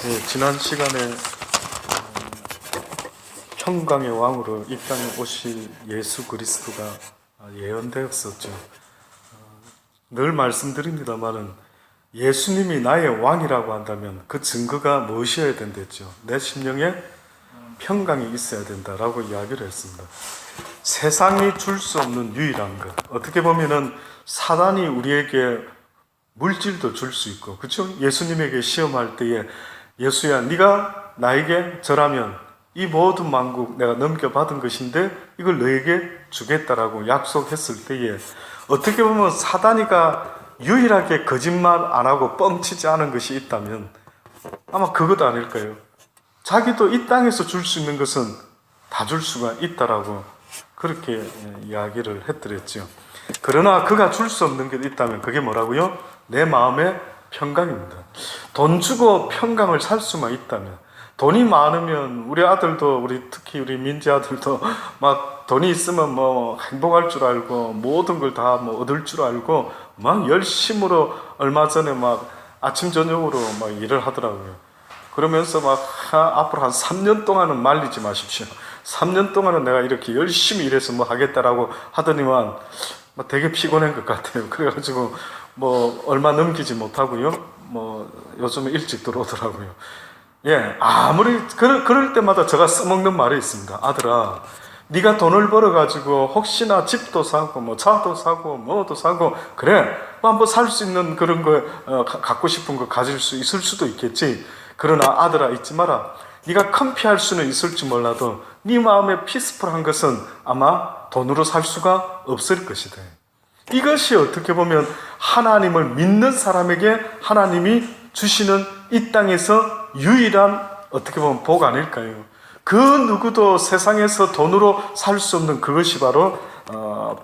네, 지난 시간에 평강의 왕으로 이 땅에 오실 예수 그리스도가 예언되었었죠. 늘 말씀드립니다만은 예수님이 나의 왕이라고 한다면 그 증거가 무엇이어야 된댔죠? 내 심령에 평강이 있어야 된다라고 이야기를 했습니다. 세상이 줄 수 없는 유일한 것. 어떻게 보면은 사단이 우리에게 물질도 줄 수 있고, 그렇죠? 예수님에게 시험할 때에 예수야, 네가 나에게 절하면 이 모든 만국 내가 넘겨받은 것인데 이걸 너에게 주겠다라고 약속했을 때에 어떻게 보면 사단이가 유일하게 거짓말 안 하고 뻥치지 않은 것이 있다면 아마 그것 아닐까요? 자기도 이 땅에서 줄 수 있는 것은 다 줄 수가 있다라고 그렇게 이야기를 했더랬죠. 그러나 그가 줄 수 없는 게 있다면 그게 뭐라고요? 내 마음의 평강입니다. 돈 주고 평강을 살 수만 있다면, 돈이 많으면 우리 아들도, 특히 우리 민지 아들도 막 돈이 있으면 뭐 행복할 줄 알고 모든 걸 다 뭐 얻을 줄 알고 막 열심으로 얼마 전에 막 아침 저녁으로 막 일을 하더라고요. 그러면서 막 앞으로 한 3년 동안은 말리지 마십시오. 3년 동안은 내가 이렇게 열심히 일해서 뭐 하겠다라고 하더니만 되게 피곤한 것 같아요. 그래가지고 뭐 얼마 넘기지 못하고요. 뭐 요즘은 일찍 들어오더라고요. 예, 아무리 그럴 때마다 제가 써먹는 말이 있습니다. 아들아, 네가 돈을 벌어가지고 혹시나 집도 사고 뭐 차도 사고 뭐도 사고 그래, 한번 살 수 있는 그런 거 갖고 싶은 거 가질 수 있을 수도 있겠지. 그러나 아들아, 잊지 마라. 네가 컴피할 수는 있을지 몰라도 네 마음에 피스풀한 것은 아마 돈으로 살 수가 없을 것이다. 이것이 어떻게 보면 하나님을 믿는 사람에게 하나님이 주시는 이 땅에서 유일한 어떻게 보면 복 아닐까요? 그 누구도 세상에서 돈으로 살 수 없는 그것이 바로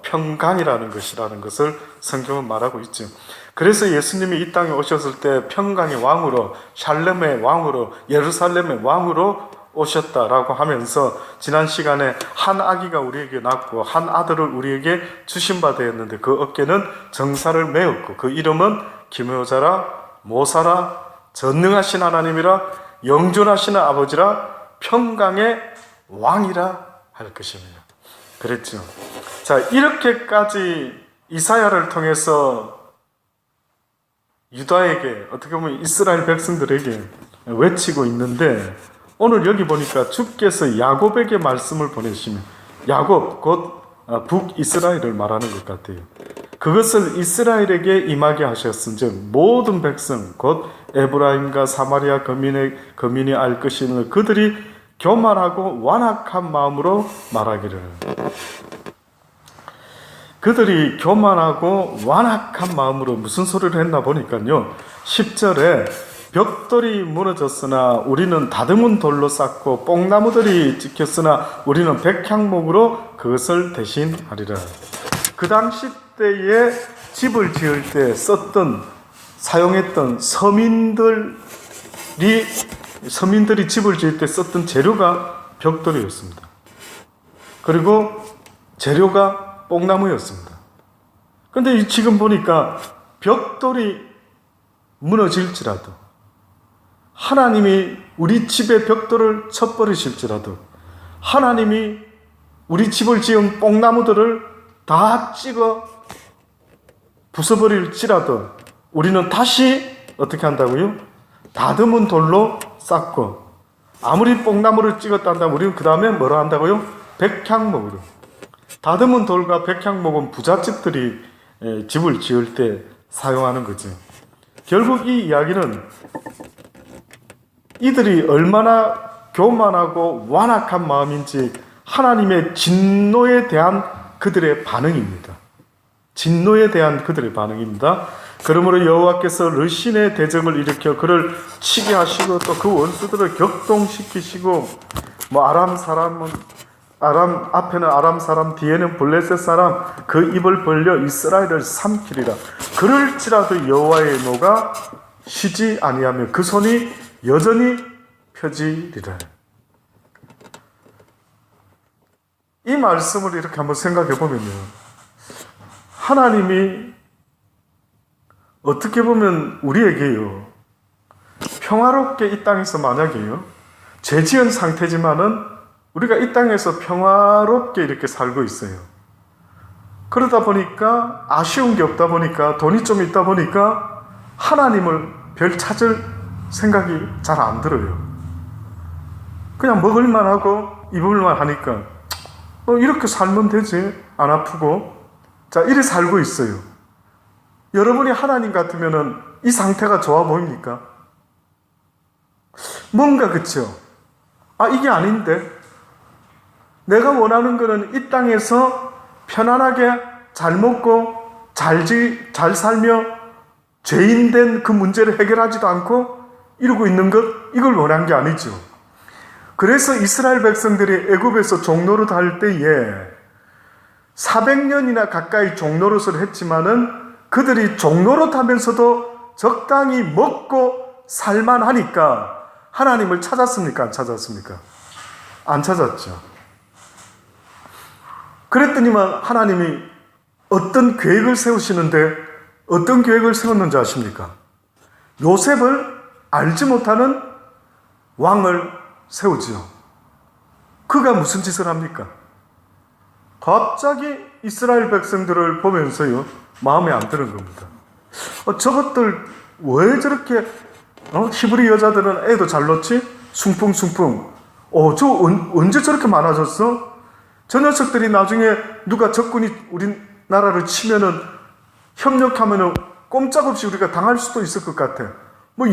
평강이라는 것이라는 것을 성경은 말하고 있죠. 그래서 예수님이 이 땅에 오셨을 때 평강의 왕으로, 샬렘의 왕으로, 예루살렘의 왕으로 오셨다라고 하면서 지난 시간에 한 아기가 우리에게 낳고 한 아들을 우리에게 주신 바 되었는데 그 어깨는 정사를 메었고 그 이름은 기묘자라, 모사라, 전능하신 하나님이라, 영존하시는 아버지라, 평강의 왕이라 할 것입니다. 그랬죠. 자, 이렇게까지 이사야를 통해서 유다에게, 어떻게 보면 이스라엘 백성들에게 외치고 있는데 오늘 여기 보니까 주께서 야곱에게 말씀을 보내시면, 야곱 곧 북이스라엘을 말하는 것 같아요. 그것을 이스라엘에게 임하게 하셨은즉 모든 백성 곧 에브라임과 사마리아 거민이 알 것이니 그들이 교만하고 완악한 마음으로 말하기를. 그들이 교만하고 완악한 마음으로 무슨 소리를 했나 보니까요, 10절에 벽돌이 무너졌으나 우리는 다듬은 돌로 쌓고 뽕나무들이 찍혔으나 우리는 백향목으로 그것을 대신하리라. 그 당시 때에 집을 지을 때 사용했던 서민들이 집을 지을 때 썼던 재료가 벽돌이었습니다. 그리고 재료가 뽕나무였습니다. 그런데 지금 보니까 벽돌이 무너질지라도, 하나님이 우리 집의 벽돌을 쳐버리실지라도, 하나님이 우리 집을 지은 뽕나무들을 다 찍어 부숴버릴지라도 우리는 다시 어떻게 한다고요? 다듬은 돌로 쌓고, 아무리 뽕나무를 찍었다 한다면 우리는 그 다음에 뭐라 한다고요? 백향목으로. 다듬은 돌과 백향목은 부잣집들이 집을 지을 때 사용하는 거죠. 결국 이 이야기는 이들이 얼마나 교만하고 완악한 마음인지 하나님의 진노에 대한 그들의 반응입니다. 진노에 대한 그들의 반응입니다. 그러므로 여호와께서 르신의 대적을 일으켜 그를 치게 하시고 또 그 원수들을 격동시키시고, 앞에는 아람 사람, 뒤에는 블레셋 사람, 그 입을 벌려 이스라엘을 삼키리라. 그럴지라도 여호와의 노가 쉬지 아니하며 그 손이 여전히 펴지리라. 이 말씀을 이렇게 한번 생각해 보면요, 하나님이 어떻게 보면 우리에게요, 평화롭게 이 땅에서 만약에요, 죄 지은 상태지만은 우리가 이 땅에서 평화롭게 이렇게 살고 있어요. 그러다 보니까 아쉬운 게 없다 보니까 돈이 좀 있다 보니까 하나님을 별 찾을 생각이 잘 안 들어요. 그냥 먹을만 하고 입을만 하니까 이렇게 살면 되지, 안 아프고. 자, 이래 살고 있어요. 여러분이 하나님 같으면은 이 상태가 좋아 보입니까? 뭔가 그쵸? 이게 아닌데, 내가 원하는 거는 이 땅에서 편안하게 잘 먹고 잘 살며 죄인된 그 문제를 해결하지도 않고 이러고 있는 것, 이걸 원한 게 아니죠. 그래서 이스라엘 백성들이 애굽에서 종노릇 할 때에 400년이나 가까이 종노릇을 했지만은 그들이 종노릇 하면서도 적당히 먹고 살만하니까 하나님을 찾았습니까? 안 찾았습니까? 안 찾았죠. 그랬더니만 하나님이 어떤 계획을 세우시는데, 어떤 계획을 세웠는지 아십니까? 요셉을 알지 못하는 왕을 세우지요. 그가 무슨 짓을 합니까? 갑자기 이스라엘 백성들을 보면서요, 마음에 안 드는 겁니다. 저것들 왜 저렇게 히브리 여자들은 애도 잘 낳지? 숭풍숭풍. 저 언제 저렇게 많아졌어? 저 녀석들이 나중에 누가 적군이 우리나라를 치면은, 협력하면은 꼼짝없이 우리가 당할 수도 있을 것 같아.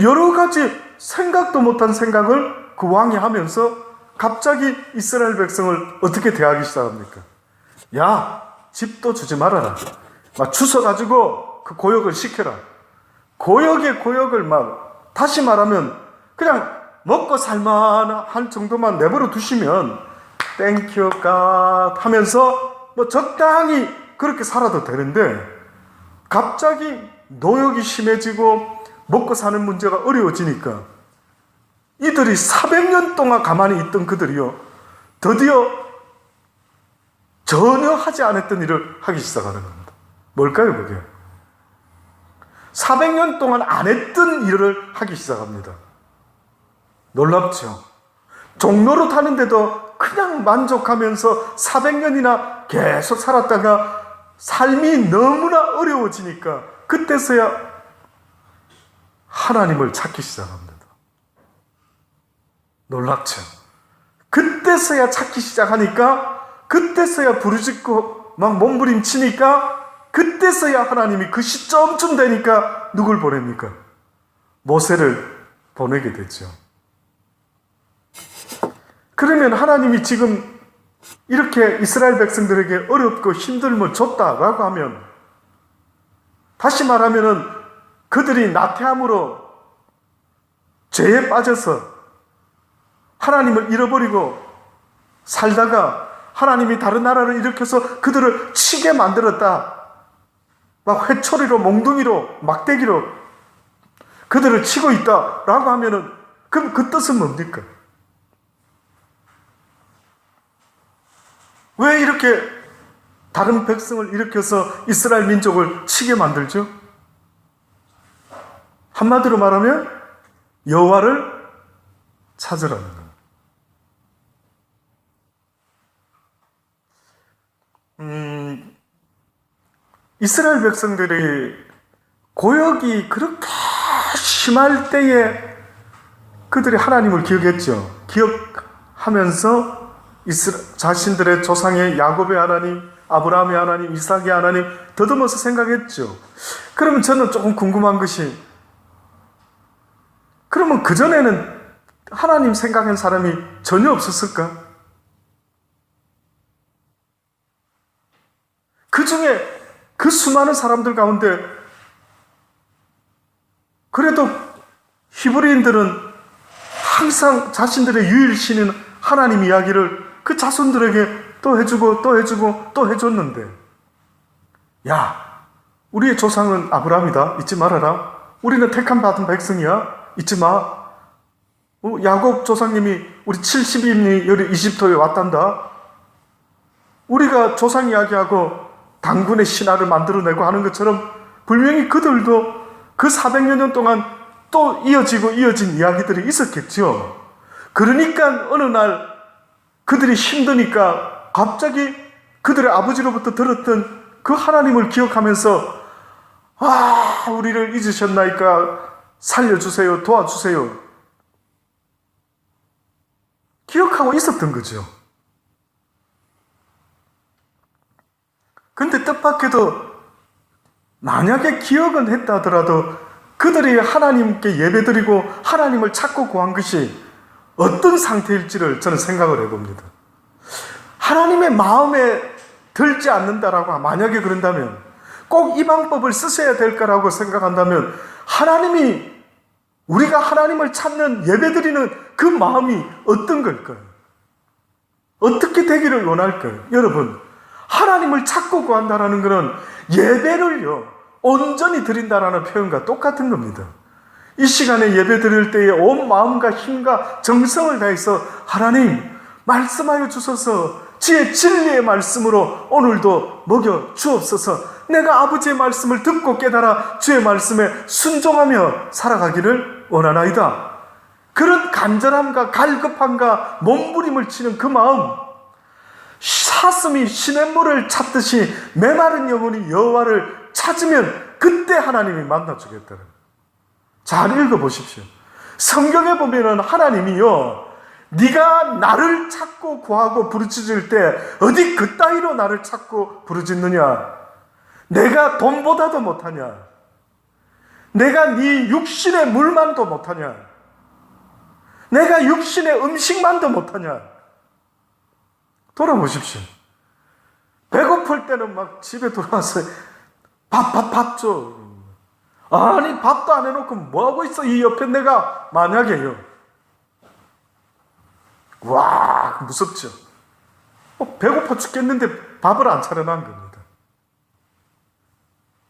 여러 가지 생각도 못한 생각을 그 왕이 하면서 갑자기 이스라엘 백성을 어떻게 대하기 시작합니까? 야, 집도 주지 말아라. 막 주워가지고 그 고역을 시켜라. 고역의 고역을 막, 다시 말하면 그냥 먹고 살만한 정도만 내버려 두시면 땡큐 갓 하면서 적당히 그렇게 살아도 되는데, 갑자기 노역이 심해지고 먹고 사는 문제가 어려워지니까 이들이 400년 동안 가만히 있던 그들이요, 드디어 전혀 하지 않았던 일을 하기 시작하는 겁니다. 뭘까요, 그게? 400년 동안 안 했던 일을 하기 시작합니다. 놀랍죠? 종로로 타는데도 그냥 만족하면서 400년이나 계속 살았다가 삶이 너무나 어려워지니까 그때서야 하나님을 찾기 시작합니다. 놀랍죠? 그때서야 찾기 시작하니까, 그때서야 부르짖고 막 몸부림치니까, 그때서야 하나님이 그 시점쯤 되니까 누굴 보냅니까? 모세를 보내게 됐죠. 그러면 하나님이 지금 이렇게 이스라엘 백성들에게 어렵고 힘듦을 줬다라고 하면, 다시 말하면은 그들이 나태함으로 죄에 빠져서 하나님을 잃어버리고 살다가 하나님이 다른 나라를 일으켜서 그들을 치게 만들었다. 막 회초리로, 몽둥이로, 막대기로 그들을 치고 있다라고 하면은, 그럼 그 뜻은 뭡니까? 왜 이렇게 다른 백성을 일으켜서 이스라엘 민족을 치게 만들죠? 한마디로 말하면 여호와를 찾으라는 거예요. 이스라엘 백성들이 고역이 그렇게 심할 때에 그들이 하나님을 기억했죠. 기억하면서 자신들의 조상의 야곱의 하나님, 아브라함의 하나님, 이삭의 하나님 더듬어서 생각했죠. 그러면 저는 조금 궁금한 것이, 그러면 그전에는 하나님 생각한 사람이 전혀 없었을까? 그 중에 그 수많은 사람들 가운데 그래도 히브리인들은 항상 자신들의 유일신인 하나님 이야기를 그 자손들에게 또 해주고 또 해주고 또 해줬는데, 야, 우리의 조상은 아브라함이다, 잊지 말아라. 우리는 택함 받은 백성이야, 잊지 마. 야곱 조상님이 우리 70인이 여기 이집트에 왔단다. 우리가 조상 이야기하고 당군의 신화를 만들어내고 하는 것처럼 분명히 그들도 그 400여 년 동안 또 이어진 이야기들이 있었겠죠. 그러니까 어느 날 그들이 힘드니까 갑자기 그들의 아버지로부터 들었던 그 하나님을 기억하면서 우리를 잊으셨나이까 살려주세요, 도와주세요. 기억하고 있었던 거죠. 근데 뜻밖에도 만약에 기억은 했다 하더라도 그들이 하나님께 예배드리고 하나님을 찾고 구한 것이 어떤 상태일지를 저는 생각을 해봅니다. 하나님의 마음에 들지 않는다라고 만약에 그런다면, 꼭 이 방법을 쓰셔야 될 거라고 생각한다면, 우리가 하나님을 찾는 예배드리는 그 마음이 어떤 걸까요? 어떻게 되기를 원할까요? 여러분, 하나님을 찾고 구한다라는 것은 예배를요 온전히 드린다라는 표현과 똑같은 겁니다. 이 시간에 예배 드릴 때에 온 마음과 힘과 정성을 다해서 하나님 말씀하여 주소서, 주의 진리의 말씀으로 오늘도 먹여 주옵소서, 내가 아버지의 말씀을 듣고 깨달아 주의 말씀에 순종하며 살아가기를 원하나이다. 그런 간절함과 갈급함과 몸부림을 치는 그 마음, 사슴이 시냇물을 찾듯이 메마른 영혼이 여호와를 찾으면 그때 하나님이 만나주겠다는. 잘 읽어보십시오. 성경에 보면은 하나님이요, 네가 나를 찾고 구하고 부르짖을 때 어디 그따위로 나를 찾고 부르짖느냐? 내가 돈보다도 못하냐? 내가 네 육신의 물만도 못하냐? 내가 육신의 음식만도 못하냐? 돌아보십시오. 배고플 때는 막 집에 돌아와서 밥 줘. 아니 밥도 안 해놓고 뭐하고 있어? 이 옆에 내가 만약에요, 와 무섭죠. 배고파 죽겠는데 밥을 안 차려놓은 겁니다.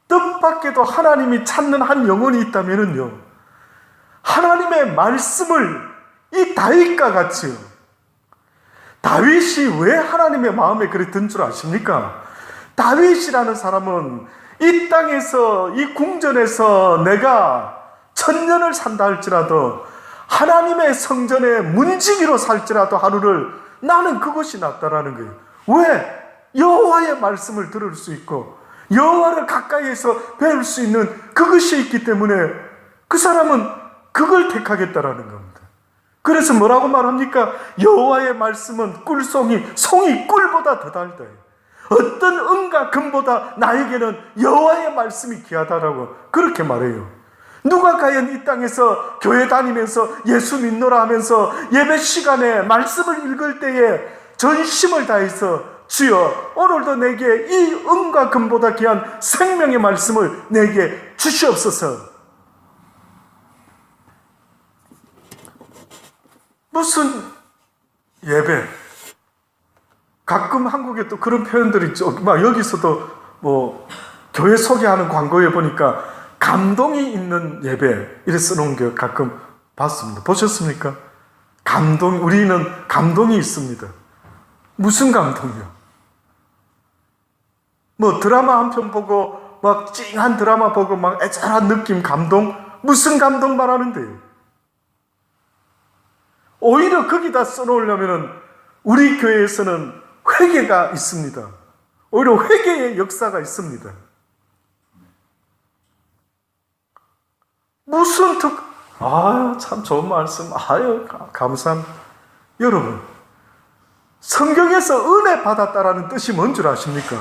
뜻밖에도 하나님이 찾는 한 영혼이 있다면요, 하나님의 말씀을 이 다윗과 같이요. 다윗이 왜 하나님의 마음에 그리 든 줄 아십니까? 다윗이라는 사람은 이 땅에서, 이 궁전에서 내가 1000년을 산다 할지라도, 하나님의 성전의 문지기로 살지라도 하루를, 나는 그것이 낫다라는 거예요. 왜? 여호와의 말씀을 들을 수 있고 여호와를 가까이에서 배울 수 있는 그것이 있기 때문에 그 사람은 그걸 택하겠다라는 겁니다. 그래서 뭐라고 말합니까? 여호와의 말씀은 송이 꿀보다 더 달다. 어떤 은과 금보다 나에게는 여호와의 말씀이 귀하다라고 그렇게 말해요. 누가 과연 이 땅에서 교회 다니면서 예수 믿노라 하면서 예배 시간에 말씀을 읽을 때에 전심을 다해서 주여 오늘도 내게 이 은과 금보다 귀한 생명의 말씀을 내게 주시옵소서. 무슨 예배? 가끔 한국에 또 그런 표현들이 있죠. 막 여기서도 뭐 교회 소개하는 광고에 보니까 감동이 있는 예배 이래 써놓은 게 가끔 봤습니다. 보셨습니까? 우리는 감동이 있습니다. 무슨 감동이요? 뭐 드라마 한 편 보고 막 찡한 드라마 보고 막 애절한 느낌 감동? 무슨 감동 말하는데요? 오히려 거기다 써놓으려면 우리 교회에서는 회개가 있습니다. 오히려 회개의 역사가 있습니다. 무슨 참 좋은 말씀. 감사합니다. 여러분, 성경에서 은혜 받았다라는 뜻이 뭔 줄 아십니까?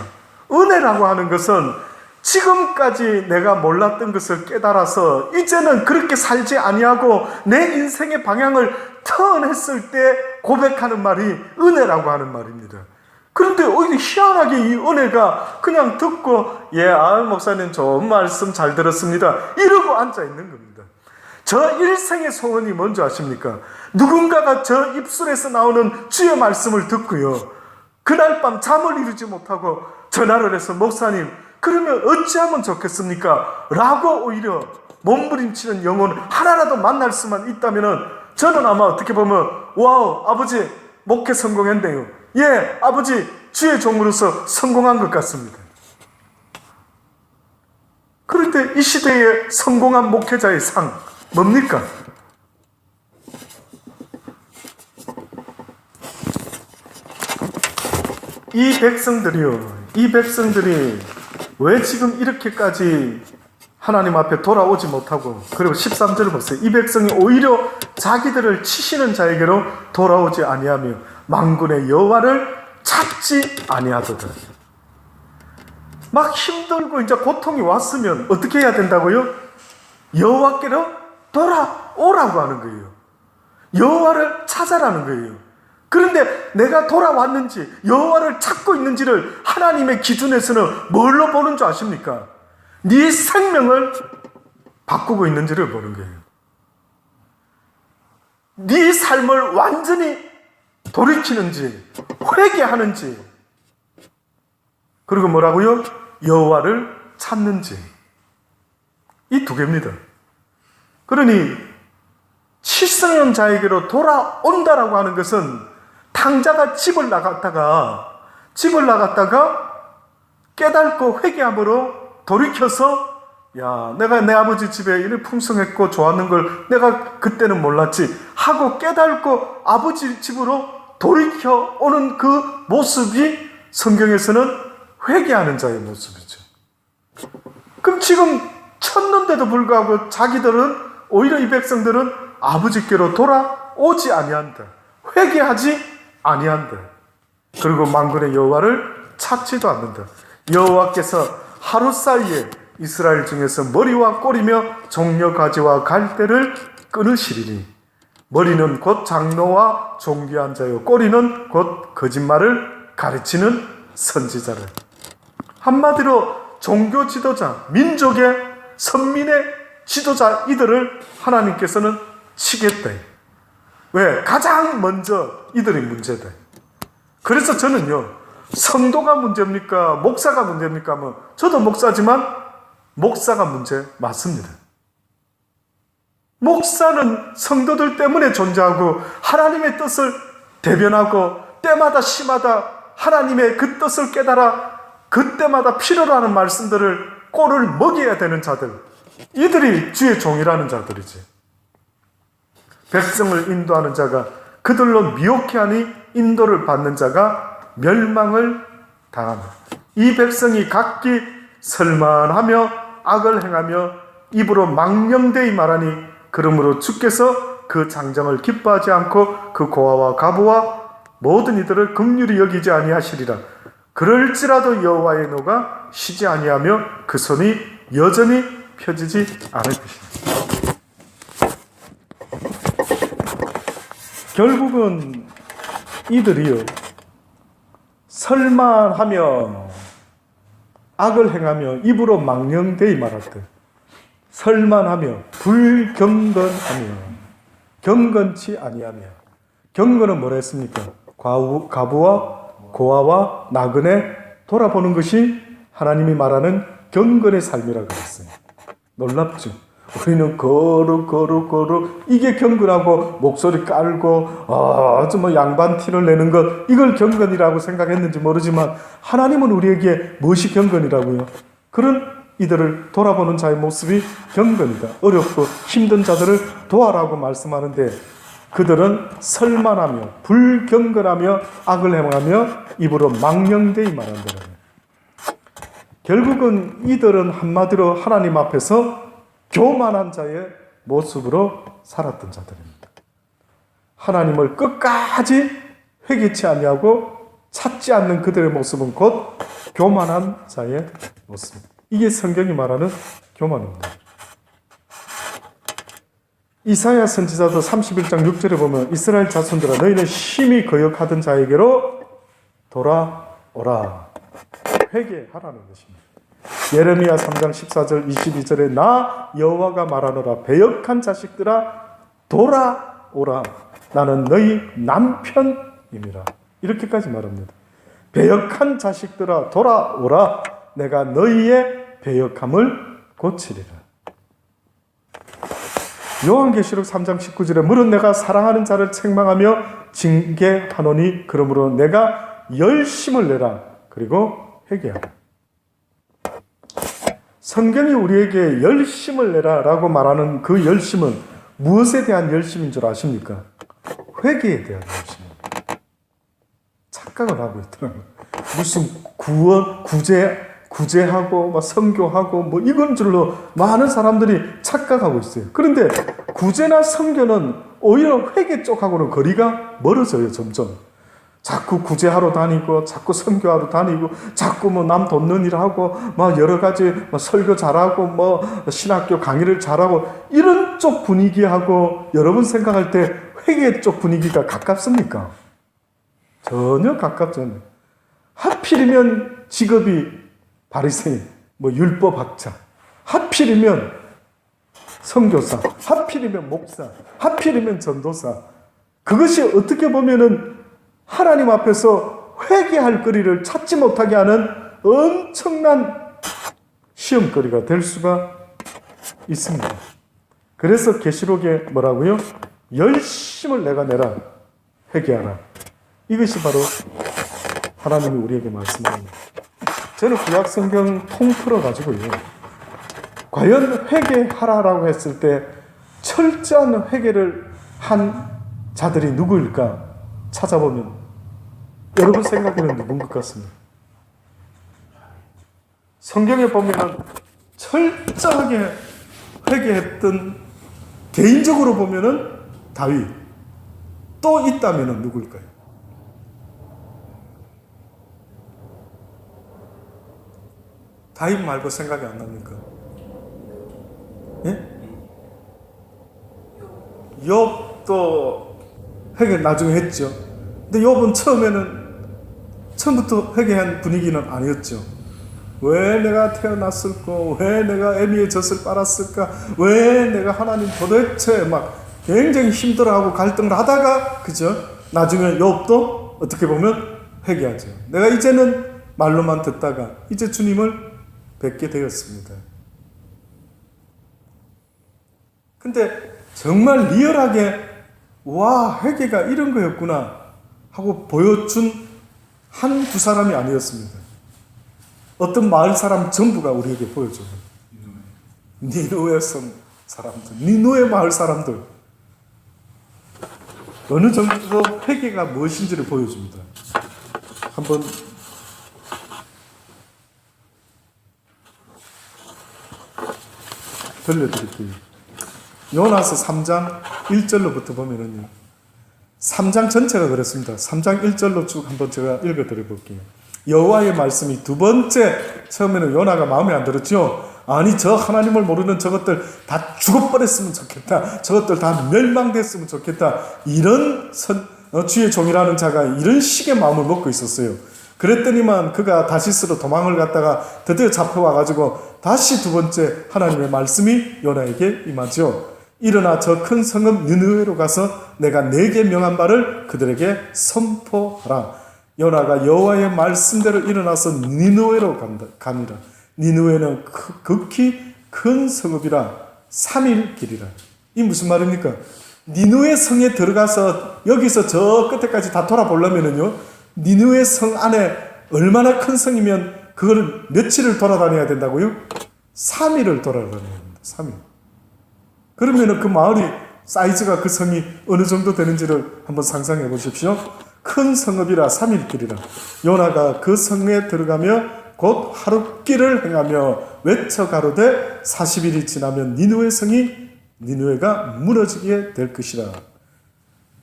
은혜라고 하는 것은 지금까지 내가 몰랐던 것을 깨달아서 이제는 그렇게 살지 아니하고 내 인생의 방향을 턴했을 때 고백하는 말이 은혜라고 하는 말입니다. 그런데 오히려 희한하게 이 은혜가 그냥 듣고 목사님 좋은 말씀 잘 들었습니다 이러고 앉아있는 겁니다. 저 일생의 소원이 뭔지 아십니까? 누군가가 저 입술에서 나오는 주의 말씀을 듣고요, 그날 밤 잠을 이루지 못하고 전화를 해서 목사님 그러면 어찌하면 좋겠습니까? 라고 오히려 몸부림치는 영혼 하나라도 만날 수만 있다면 저는 아마 어떻게 보면 와우 아버지 목회 성공했네요. 예 아버지 주의 종으로서 성공한 것 같습니다. 그런데 이 시대의 성공한 목회자의 상, 뭡니까? 이 백성들이 왜 지금 이렇게까지 하나님 앞에 돌아오지 못하고, 그리고 13절을 보세요. 이 백성이 오히려 자기들을 치시는 자에게로 돌아오지 아니하며 만군의 여호와를 찾지 아니하도다. 막 힘들고 이제 고통이 왔으면 어떻게 해야 된다고요? 여호와께로 돌아오라고 하는 거예요. 여호와를 찾아라는 거예요. 그런데 내가 돌아왔는지 여호와를 찾고 있는지를 하나님의 기준에서는 뭘로 보는 줄 아십니까? 네 생명을 바꾸고 있는지를 보는 거예요. 네 삶을 완전히 돌이키는지 회개하는지, 그리고 뭐라고요? 여호와를 찾는지. 이 두 개입니다. 그러니 치쓰는 자에게로 돌아온다라고 하는 것은 탕자가 집을 나갔다가 깨닫고 회개함으로 돌이켜서, 야, 내가 내 아버지 집에 이렇게 풍성했고 좋았는 걸 내가 그때는 몰랐지 하고 깨닫고 아버지 집으로 돌이켜 오는 그 모습이 성경에서는 회개하는 자의 모습이죠. 그럼 지금 쳤는데도 불구하고 자기들은, 오히려 이 백성들은 아버지께로 돌아오지 아니한다. 회개하지 아니한다. 그리고 만군의 여호와를 찾지도 않는다. 여호와께서 하루 사이에 이스라엘 중에서 머리와 꼬리며 종려 가지와 갈대를 끊으시리니, 머리는 곧 장로와 존귀한 자요 꼬리는 곧 거짓말을 가르치는 선지자를. 한마디로 종교 지도자, 민족의 선민의 지도자 이들을 하나님께서는 치겠다. 왜? 가장 먼저 이들이 문제다. 그래서 저는요, 성도가 문제입니까? 목사가 문제입니까? 저도 목사지만 목사가 문제 맞습니다. 목사는 성도들 때문에 존재하고 하나님의 뜻을 대변하고 때마다 시마다 하나님의 그 뜻을 깨달아 그때마다 필요로 하는 말씀들을 꼴을 먹여야 되는 자들, 이들이 주의 종이라는 자들이지. 백성을 인도하는 자가 그들로 미혹해하니 인도를 받는 자가 멸망을 당한다. 이 백성이 각기 설만하며 악을 행하며 입으로 망령되이 말하니, 그러므로 주께서 그 장정을 기뻐하지 않고 그 고아와 가부와 모든 이들을 긍휼히 여기지 아니하시리라. 그럴지라도 여호와의 노가 쉬지 아니하며 그 손이 여전히 펴지지 않을 것이다. 결국은 이들이요, 설만하며 악을 행하며 입으로 망령되이 말하되, 설만하며 불경건하며 경건치 아니하며. 경건은 뭐라 했습니까? 가부와 고아와 나그네 돌아보는 것이 하나님이 말하는 경건의 삶이라고 했어요. 놀랍죠? 우리는 거룩 이게 경건하고 목소리 깔고 아주 양반 티를 내는 것, 이걸 경건이라고 생각했는지 모르지만 하나님은 우리에게 무엇이 경건이라고요? 그런 이들을 돌아보는 자의 모습이 경건이다. 어렵고 힘든 자들을 도와라고 말씀하는데, 그들은 설만하며 불경건하며 악을 행하며 입으로 망령되이 말한다. 결국은 이들은 한마디로 하나님 앞에서 교만한 자의 모습으로 살았던 자들입니다. 하나님을 끝까지 회개치 아니하고 찾지 않는 그들의 모습은 곧 교만한 자의 모습. 이게 성경이 말하는 교만입니다. 이사야 선지자도 31장 6절에 보면, 이스라엘 자손들아 너희는 심히 거역하던 자에게로 돌아오라. 회개하라는 것입니다. 예레미야 3장 14절 22절에 나 여호와가 말하노라. 배역한 자식들아 돌아오라. 나는 너희 남편임이라. 이렇게까지 말합니다. 배역한 자식들아 돌아오라. 내가 너희의 배역함을 고치리라. 요한계시록 3장 19절에 물은 내가 사랑하는 자를 책망하며 징계하노니 그러므로 내가 열심을 내라. 그리고 회개하라. 성경이 우리에게 열심을 내라 라고 말하는 그 열심은 무엇에 대한 열심인 줄 아십니까? 회개에 대한 열심입니다. 착각을 하고 있더라고요. 무슨 구제하고 막 선교하고 뭐 이건 줄로 많은 사람들이 착각하고 있어요. 그런데 구제나 선교는 오히려 회개 쪽하고는 거리가 멀어져요. 점점 자꾸 구제하러 다니고 자꾸 선교하러 다니고 자꾸 뭐 남 돕는 일 하고 막 여러 가지 뭐 설교 잘하고 뭐 신학교 강의를 잘하고 이런 쪽 분위기하고 여러분 생각할 때 회개 쪽 분위기가 가깝습니까? 전혀 가깝지 않아요. 하필이면 직업이 바리새인, 뭐 율법학자, 하필이면 선교사, 하필이면 목사, 하필이면 전도사. 그것이 어떻게 보면은 하나님 앞에서 회개할 거리를 찾지 못하게 하는 엄청난 시험거리가 될 수가 있습니다. 그래서 계시록에 뭐라고요? 열심을 내가 내라, 회개하라. 이것이 바로 하나님이 우리에게 말씀합니다. 저는 구약 성경 통틀어 가지고요. 과연 회개하라라고 했을 때 철저한 회개를 한 자들이 누구일까 찾아보면 여러분 생각에는 누군 것 같습니다. 성경에 보면 철저하게 회개했던 개인적으로 보면은 다윗, 또 있다면은 누구일까요? 다윗 말고 생각이 안 납니까? 예? 욥도 회개 나중에 했죠. 근데 욥은 처음부터 회개한 분위기는 아니었죠. 왜 내가 태어났을까? 왜 내가 애미의 젖을 빨았을까? 왜 내가 하나님 도대체 막 굉장히 힘들어하고 갈등을 하다가 그죠? 나중에 욥도 어떻게 보면 회개하죠. 내가 이제는 말로만 듣다가 이제 주님을 뵙게 되었습니다. 근데 정말 리얼하게 와 회개가 이런 거였구나 하고 보여준 한두 사람이 아니었습니다. 어떤 마을 사람 전부가 우리에게 보여줘요. 니누의 성 사람들, 니누의 마을 사람들 어느 정도 회개가 무엇인지를 보여줍니다. 한번 들려드릴게요. 요나서 3장 1절로부터 보면은요. 3장 전체가 그렇습니다. 3장 1절로 쭉 한번 제가 읽어드려 볼게요. 여호와의 말씀이 두 번째, 처음에는 요나가 마음에 안 들었죠. 아니 저 하나님을 모르는 저것들 다 죽어버렸으면 좋겠다. 저것들 다 멸망됐으면 좋겠다. 이런 주의 종이라는 자가 이런 식의 마음을 먹고 있었어요. 그랬더니만 그가 다시스로 도망을 갔다가 드디어 잡혀와가지고 다시 두 번째 하나님의 말씀이 요나에게 임하죠. 일어나 저 큰 성읍 니느웨로 가서 내가 내게 명한 바를 그들에게 선포하라. 요나가 여호와의 말씀대로 일어나서 니느웨로 갑니다. 니느웨는 극히 큰 성읍이라 3일 길이라. 이 무슨 말입니까? 니느웨 성에 들어가서 여기서 저 끝에까지 다 돌아보려면은요, 니느웨 성 안에 얼마나 큰 성이면 그걸 며칠을 돌아다녀야 된다고요? 3일을 돌아다녀야 됩니다. 3일. 그러면은 그 마을이 사이즈가 그 성이 어느 정도 되는지를 한번 상상해 보십시오. 큰 성읍이라 3일 길이라. 요나가 그 성에 들어가며 곧 하룻길을 행하며 외쳐 가로되 40일이 지나면 니느웨 성이 니느웨가 무너지게 될 것이라.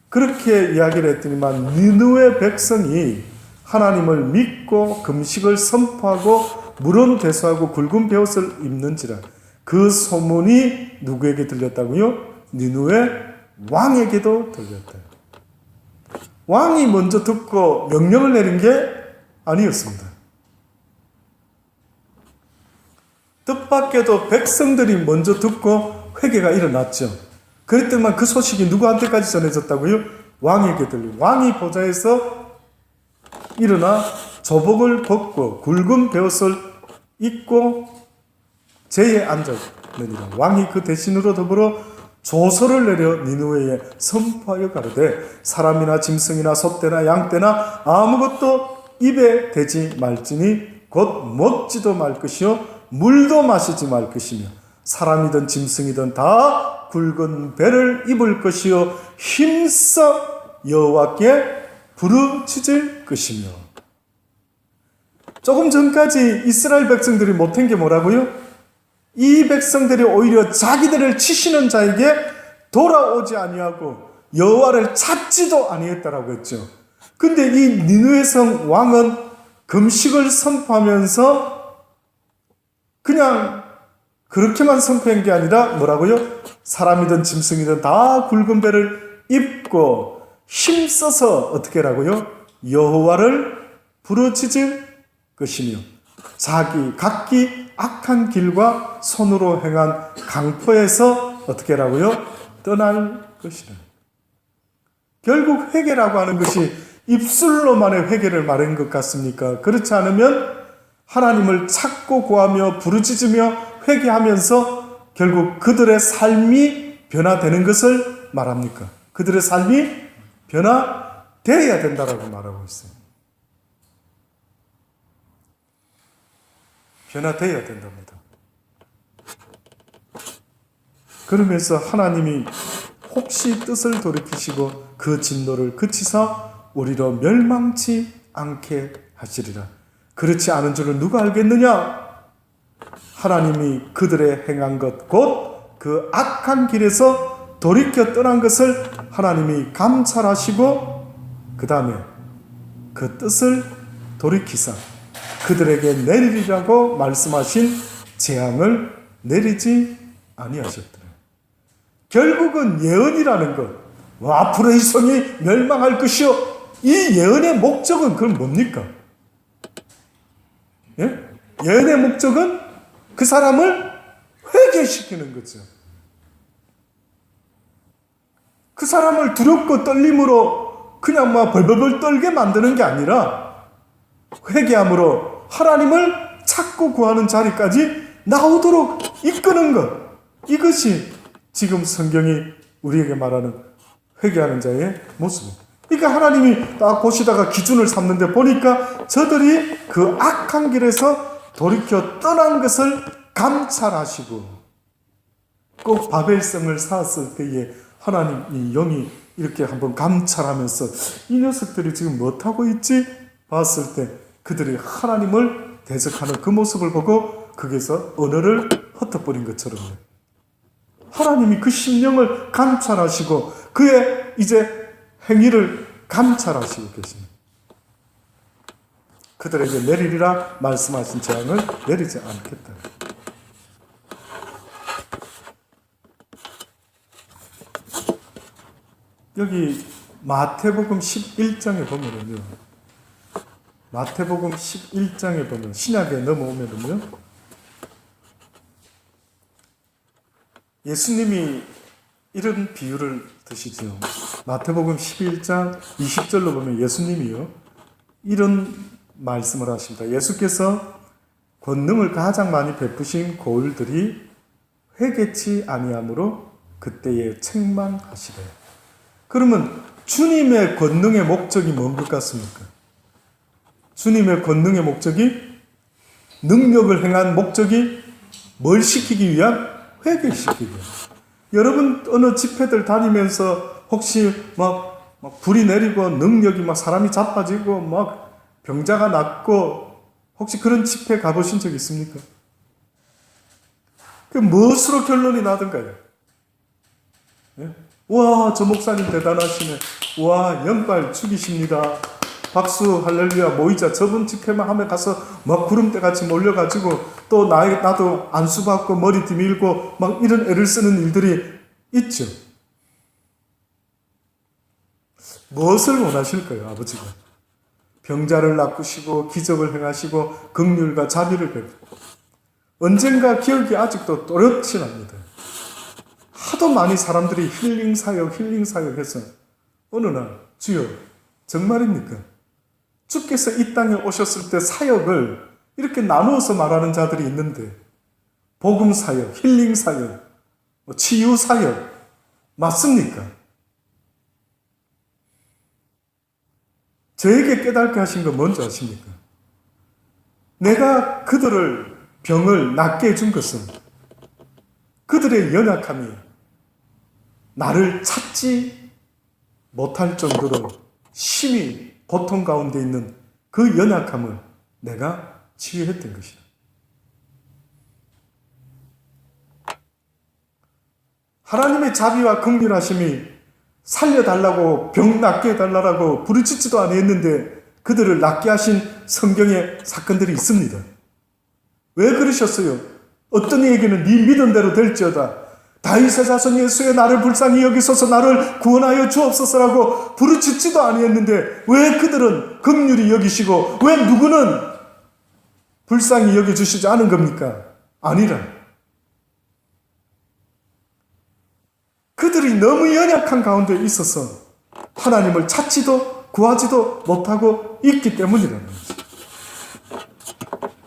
그렇게 이야기를 했더니만 니느웨 백성이 하나님을 믿고 금식을 선포하고 물은 대수하고 굵은 베옷을 입는지라. 그 소문이 누구에게 들렸다고요? 니느웨 왕에게도 들렸다. 왕이 먼저 듣고 명령을 내린 게 아니었습니다. 뜻밖에도 백성들이 먼저 듣고 회개가 일어났죠. 그랬더니만 그 소식이 누구한테까지 전해졌다고요? 왕에게 들려요. 왕이 보좌에서 일어나 조복을 벗고 굵은 베옷을 입고 제에 앉았느니라. 왕이 그 대신으로 더불어 조서를 내려 니느웨에 선포하여 가로되 사람이나 짐승이나 소떼나 양떼나 아무것도 입에 대지 말지니 곧 먹지도 말 것이요 물도 마시지 말 것이며 사람이든 짐승이든 다 굵은 배를 입을 것이요 힘써 여호와께 부르짖을 것이며. 조금 전까지 이스라엘 백성들이 못한 게 뭐라고요? 이 백성들이 오히려 자기들을 치시는 자에게 돌아오지 아니하고 여호와를 찾지도 아니했다라고 했죠. 근데 이 니느웨 성 왕은 금식을 선포하면서 그냥 그렇게만 선포한 게 아니라 뭐라고요? 사람이든 짐승이든 다 굵은 배를 입고 힘써서 어떻게 하라고요? 여호와를 부르짖을 것이며 각기 악한 길과 손으로 행한 강포에서 어떻게 하라고요? 떠날 것이라. 결국 회개라고 하는 것이 입술로만의 회개를 말한 것 같습니까? 그렇지 않으면 하나님을 찾고 구하며 부르짖으며 회개하면서 결국 그들의 삶이 변화되는 것을 말합니까? 그들의 삶이 변화되어야 된다라고 말하고 있어요. 변화되어야 된답니다. 그러면서 하나님이 혹시 뜻을 돌이키시고 그 진노를 그치사 우리로 멸망치 않게 하시리라. 그렇지 않은 줄을 누가 알겠느냐? 하나님이 그들의 행한 것 곧 그 악한 길에서 돌이켜 떠난 것을 하나님이 감찰하시고 그 다음에 그 뜻을 돌이키사 그들에게 내리리라고 말씀하신 재앙을 내리지 아니하셨더라. 결국은 예언이라는 것, 앞으로 이 성이 멸망할 것이요. 이 예언의 목적은 그럼 뭡니까? 예? 예언의 목적은 그 사람을 회개시키는 거죠. 그 사람을 두렵고 떨림으로 그냥 막 벌벌벌 떨게 만드는 게 아니라 회개함으로 하나님을 찾고 구하는 자리까지 나오도록 이끄는 것. 이것이 지금 성경이 우리에게 말하는 회개하는 자의 모습입니다. 그러니까 하나님이 딱 보시다가 기준을 삼는데 보니까 저들이 그 악한 길에서 돌이켜 떠난 것을 감찰하시고 꼭 바벨성을 쌓았을 때에 하나님이 영이 이렇게 한번 감찰하면서 이 녀석들이 지금 못하고 있지? 봤을 때 그들이 하나님을 대적하는 그 모습을 보고 거기서 언어를 흩어버린 것처럼 하나님이 그 심령을 감찰하시고 그의 이제 행위를 감찰하시고 계십니다. 그들에게 내리리라 말씀하신 재앙을 내리지 않겠다. 여기 마태복음 11장에 보면은요. 마태복음 11장에 보면 신약에 넘어오면은요. 예수님이 이런 비유를 드시죠. 마태복음 11장 20절로 보면 예수님이요. 이런 말씀을 하십니다. 예수께서 권능을 가장 많이 베푸신 고을들이 회개치 아니하므로 그때에 책망하시되. 그러면 주님의 권능의 목적이 뭔 것 같습니까? 주님의 권능의 목적이 능력을 행한 목적이 뭘 시키기 위한? 회개시키기 위한. 여러분 어느 집회들 다니면서 혹시 막 불이 내리고 능력이 막 사람이 자빠지고 막 병자가 낫고 혹시 그런 집회 가보신 적 있습니까? 그 무엇으로 결론이 나던가요? 예? 와, 저 목사님 대단하시네. 와, 연발 죽이십니다. 박수 할렐루야 모이자. 저번 집회만 하면 가서 막 구름대같이 몰려가지고 또 나도 안수받고 머리 뒤밀고 막 이런 애를 쓰는 일들이 있죠. 무엇을 원하실까요, 아버지가? 병자를 낚으시고 기적을 행하시고 긍휼과 자비를 베푸고 언젠가 기억이 아직도 또렷이 납니다. 하도 많이 사람들이 힐링 사역 해서 어느 날 주여 정말입니까? 주께서 이 땅에 오셨을 때 사역을 이렇게 나누어서 말하는 자들이 있는데 복음 사역, 힐링 사역, 치유 사역 맞습니까? 저에게 깨닫게 하신 건 뭔지 아십니까? 내가 그들을 병을 낫게 해준 것은 그들의 연약함이 나를 찾지 못할 정도로 심히 고통 가운데 있는 그 연약함을 내가 치유했던 것이다. 하나님의 자비와 긍휼하심이 살려달라고 병 낫게 해달라고 부르짖지도 아니했는데 그들을 낫게 하신 성경의 사건들이 있습니다. 왜 그러셨어요? 어떤 이에게는 네 믿은 대로 될지어다. 다윗의 자손 예수의 나를 불쌍히 여기소서 나를 구원하여 주옵소서라고 부르짖지도 아니했는데 왜 그들은 긍휼히 여기시고 왜 누구는 불쌍히 여겨주시지 않은 겁니까? 아니라 그들이 너무 연약한 가운데 있어서 하나님을 찾지도 구하지도 못하고 있기 때문이라는 거죠.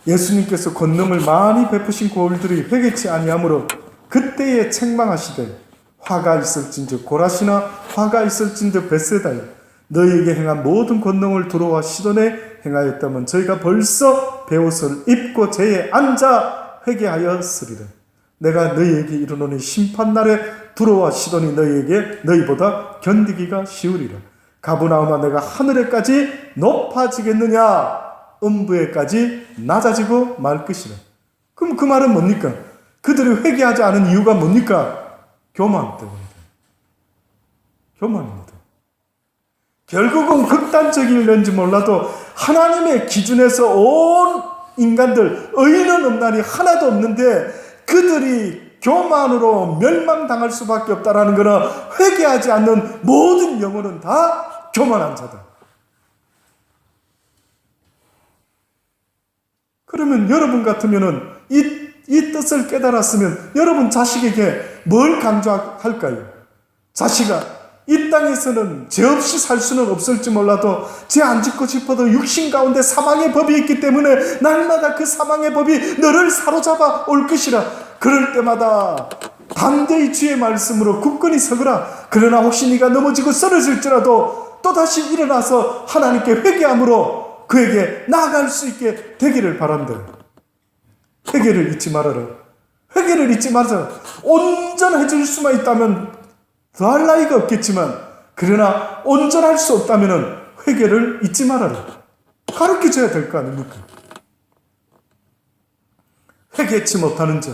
예수님께서 권능을 많이 베푸신 고을들이 회개치 아니하므로 그때에 책망하시되 화가 있을진즉 고라시나 화가 있을진즉 벳세다여 너희에게 행한 모든 권능을 두로와 시돈에 행하였다면 저희가 벌써 베옷을 입고 제에 앉아 회개하였으리라. 내가 너희에게 이르노니 심판날에 두로와 시돈이 너희에게 너희보다 견디기가 쉬우리라. 가브나움아 내가 하늘에까지 높아지겠느냐 음부에까지 낮아지고 말 것이라. 그럼 그 말은 뭡니까? 그들이 회개하지 않은 이유가 뭡니까? 교만 때문이다. 교만입니다. 결국은 극단적일는지 몰라도 하나님의 기준에서 온 인간들 의인은 없나니 하나도 없는데 그들이 교만으로 멸망당할 수밖에 없다라는 것은 회개하지 않는 모든 영혼은 다 교만한 자다. 그러면 여러분 같으면은 이 뜻을 깨달았으면 여러분 자식에게 뭘 강조할까요? 자식아, 이 땅에서는 죄 없이 살 수는 없을지 몰라도 죄 안 짓고 싶어도 육신 가운데 사망의 법이 있기 때문에 날마다 그 사망의 법이 너를 사로잡아 올 것이라. 그럴 때마다 담대히 주의 말씀으로 굳건히 서거라. 그러나 혹시 네가 넘어지고 쓰러질지라도 또다시 일어나서 하나님께 회개함으로 그에게 나아갈 수 있게 되기를 바란다. 회개를 잊지 말아라. 회개를 잊지 말아라. 온전해질 수만 있다면 더할 나위가 없겠지만 그러나 온전할 수 없다면 회개를 잊지 말아라. 가르쳐줘야 될 거 아닙니까? 회개치 못하는 자,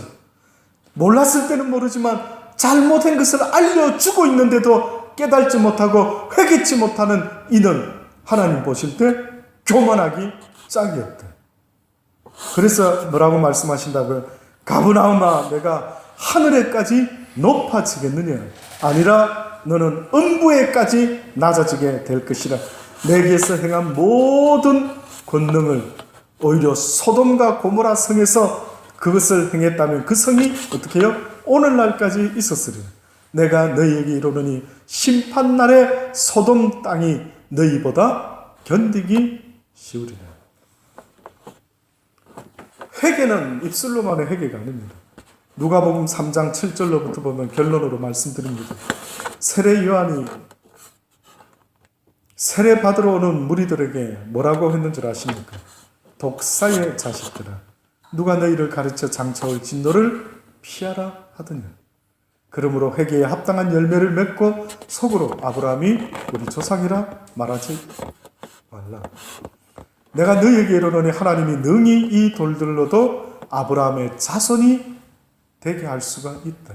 몰랐을 때는 모르지만 잘못한 것을 알려주고 있는데도 깨달지 못하고 회개치 못하는 이는 하나님 보실 때 교만하기 짝이 없다. 그래서 뭐라고 말씀하신다고요? 가브나움아 내가 하늘에까지 높아지겠느냐? 아니라 너는 음부에까지 낮아지게 될 것이라. 내게서 행한 모든 권능을 오히려 소돔과 고모라 성에서 그것을 행했다면 그 성이 어떻게 해요? 오늘날까지 있었으리라. 내가 너희에게 이르노니 심판날에 소돔 땅이 너희보다 견디기 쉬우리라. 회개는 입술로만의 회개가 아닙니다. 누가복음 3장 7절로부터 보면 결론으로 말씀드립니다. 세례 요한이 세례 받으러 오는 무리들에게 뭐라고 했는 줄 아십니까? 독사의 자식들아, 누가 너희를 가르쳐 장차올 진노를 피하라 하더냐. 그러므로 회개에 합당한 열매를 맺고 속으로 아브라함이 우리 조상이라 말하지 말라. 내가 너희에게 이르노니 하나님이 능히 이 돌들로도 아브라함의 자손이 되게 할 수가 있다.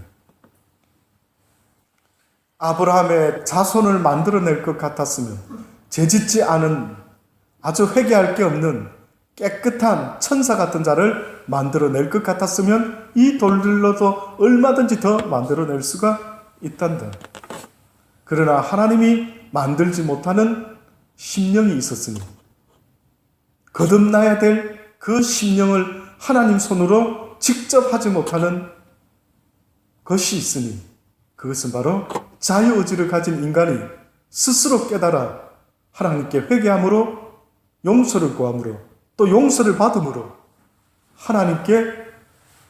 아브라함의 자손을 만들어낼 것 같았으면 죄짓지 않은 아주 회개할 게 없는 깨끗한 천사 같은 자를 만들어낼 것 같았으면 이 돌들로도 얼마든지 더 만들어낼 수가 있단다. 그러나 하나님이 만들지 못하는 심령이 있었으니 거듭나야 될 그 심령을 하나님 손으로 직접 하지 못하는 것이 있으니 그것은 바로 자유의지를 가진 인간이 스스로 깨달아 하나님께 회개함으로 용서를 구함으로 또 용서를 받음으로 하나님께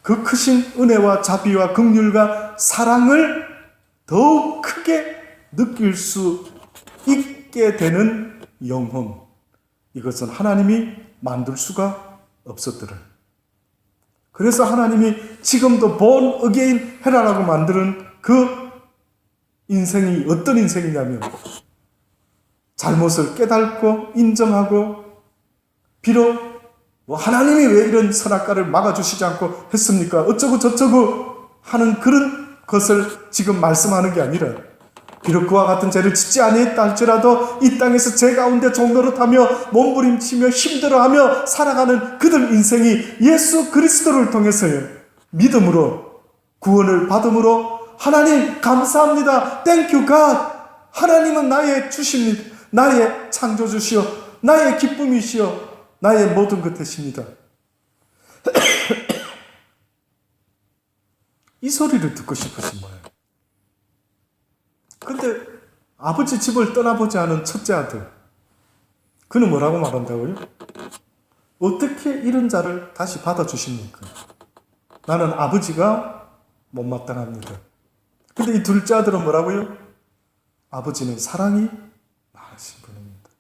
그 크신 은혜와 자비와 긍휼과 사랑을 더욱 크게 느낄 수 있게 되는 영혼, 이것은 하나님이 만들 수가 없었더라. 그래서 하나님이 지금도 born again 해라라고 만드는 그 인생이 어떤 인생이냐면 잘못을 깨닫고 인정하고 비록 뭐 하나님이 왜 이런 선악과를 막아주시지 않고 했습니까? 어쩌고 저쩌고 하는 그런 것을 지금 말씀하는 게 아니라 비록 그와 같은 죄를 짓지 아니했다 할지라도 이 땅에서 죄 가운데 종노릇하며 몸부림치며 힘들어하며 살아가는 그들 인생이 예수 그리스도를 통해서요 믿음으로 구원을 받음으로 하나님 감사합니다. Thank you God. 하나님은 나의 주십니다. 나의 창조주시오. 나의 기쁨이시오. 나의 모든 것 되십니다. 이 소리를 듣고 싶으신 거예요. 근데 아버지 집을 떠나보지 않은 첫째 아들, 그는 뭐라고 말한다고요? 어떻게 이런 자를 다시 받아주십니까? 나는 아버지가 못마땅합니다. 근데 이 둘째 아들은 뭐라고요? 아버지는 사랑이 많으신 분입니다.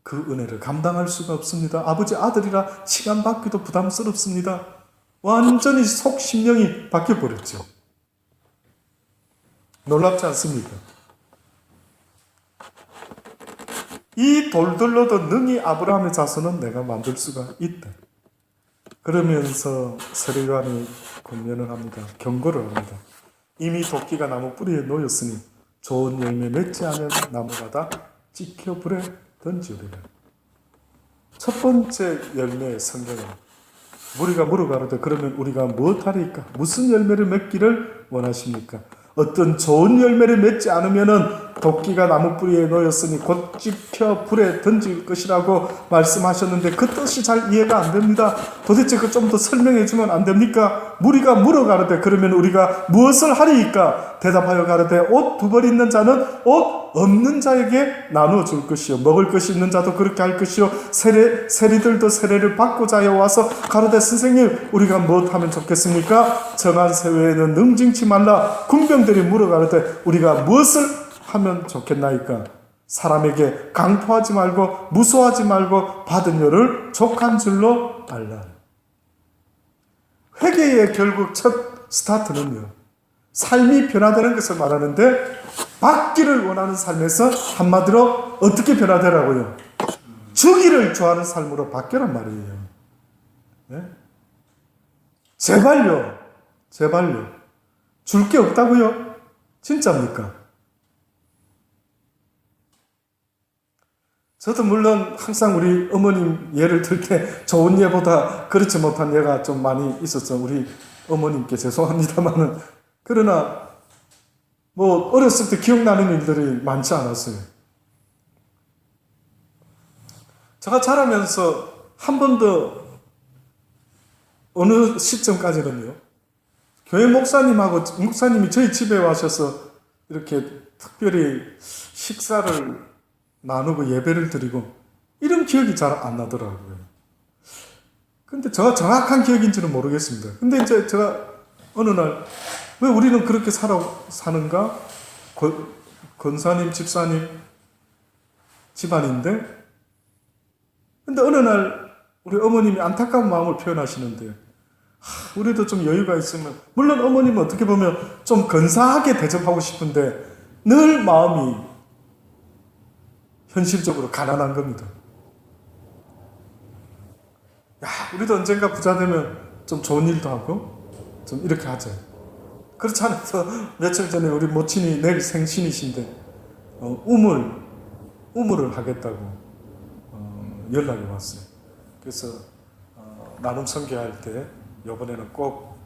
그 은혜를 감당할 수가 없습니다. 아버지 아들이라 시간 받기도 부담스럽습니다. 완전히 속 심령이 바뀌어버렸죠. 놀랍지 않습니까? 이 돌들로도 능히 아브라함의 자손은 내가 만들 수가 있다. 그러면서 세례요한이 권면을 합니다. 경고를 합니다. 이미 도끼가 나무 뿌리에 놓였으니 좋은 열매 맺지 않은 나무마다 찍혀 불에 던지우리라. 첫 번째 열매의 성경은 우리가 물어가로되 그러면 우리가 무엇하리까? 무슨 열매를 맺기를 원하십니까? 어떤 좋은 열매를 맺지 않으면은 도끼가 나무 뿌리에 놓였으니 곧 찍혀 불에 던질 것이라고 말씀하셨는데 그 뜻이 잘 이해가 안 됩니다. 도대체 그 좀 더 설명해 주면 안 됩니까? 무리가 물어가로되 그러면 우리가 무엇을 하리이까? 대답하여 가로되 옷 두 벌 있는 자는 옷 없는 자에게 나누어 줄 것이요 먹을 것이 있는 자도 그렇게 할 것이요 세리들도 세례를 받고자 하여 와서 가로되 선생님 우리가 무엇하면 좋겠습니까? 정한 세외에는 능징치 말라. 군병들이 물어가로되 우리가 무엇을 하면 좋겠나이까? 사람에게 강포하지 말고 무소하지 말고 받은 여를 족한 줄로 알라. 회개의 결국 첫 스타트는요 삶이 변화되는 것을 말하는데 받기를 원하는 삶에서 한마디로 어떻게 변화되라고요? 주기를 좋아하는 삶으로 바뀌란 말이에요. 네? 제발요. 줄 게 없다고요? 진짜입니까? 저도 물론 항상 우리 어머님 예를 들 때 좋은 예보다 그렇지 못한 예가 좀 많이 있었죠. 우리 어머님께 죄송합니다만은. 그러나 뭐 어렸을 때 기억나는 일들이 많지 않았어요. 제가 자라면서 한 번도 어느 시점까지는요. 교회 목사님이 저희 집에 와셔서 이렇게 특별히 식사를 나누고 예배를 드리고 이런 기억이 잘 안 나더라고요. 근데 제가 정확한 기억인지는 모르겠습니다. 근데 이제 제가 어느 날 왜 우리는 그렇게 사는가? 권사님, 집사님 집안인데 근데 어느 날 우리 어머님이 안타까운 마음을 표현하시는데 우리도 좀 여유가 있으면 물론 어머님은 어떻게 보면 좀 근사하게 대접하고 싶은데 늘 마음이 현실적으로 가난한 겁니다. 야, 우리도 언젠가 부자 되면 좀 좋은 일도 하고 좀 이렇게 하자. 그렇지 않아서 며칠 전에 우리 모친이 내일 생신이신데 우물을 하겠다고 연락이 왔어요. 그래서 나눔 선교할 때 이번에는 꼭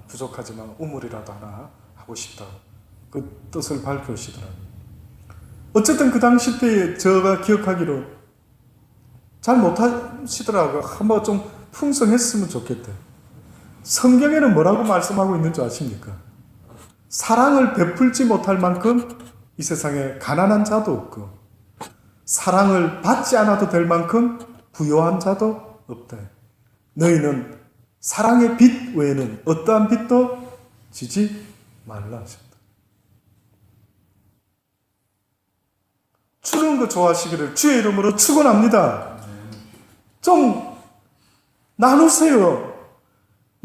부족하지만 우물이라도 하나 하고 싶다고 그 뜻을 밝히시더라고요. 어쨌든 그 당시 때에 제가 기억하기로 잘 못하시더라고요. 한번 좀 풍성했으면 좋겠대. 성경에는 뭐라고 말씀하고 있는 줄 아십니까? 사랑을 베풀지 못할 만큼 이 세상에 가난한 자도 없고 사랑을 받지 않아도 될 만큼 부요한 자도 없다. 너희는 사랑의 빛 외에는 어떠한 빛도 지지 말라 하셨다. 주는 거 좋아하시기를 주의 이름으로 축원합니다. 좀 나누세요.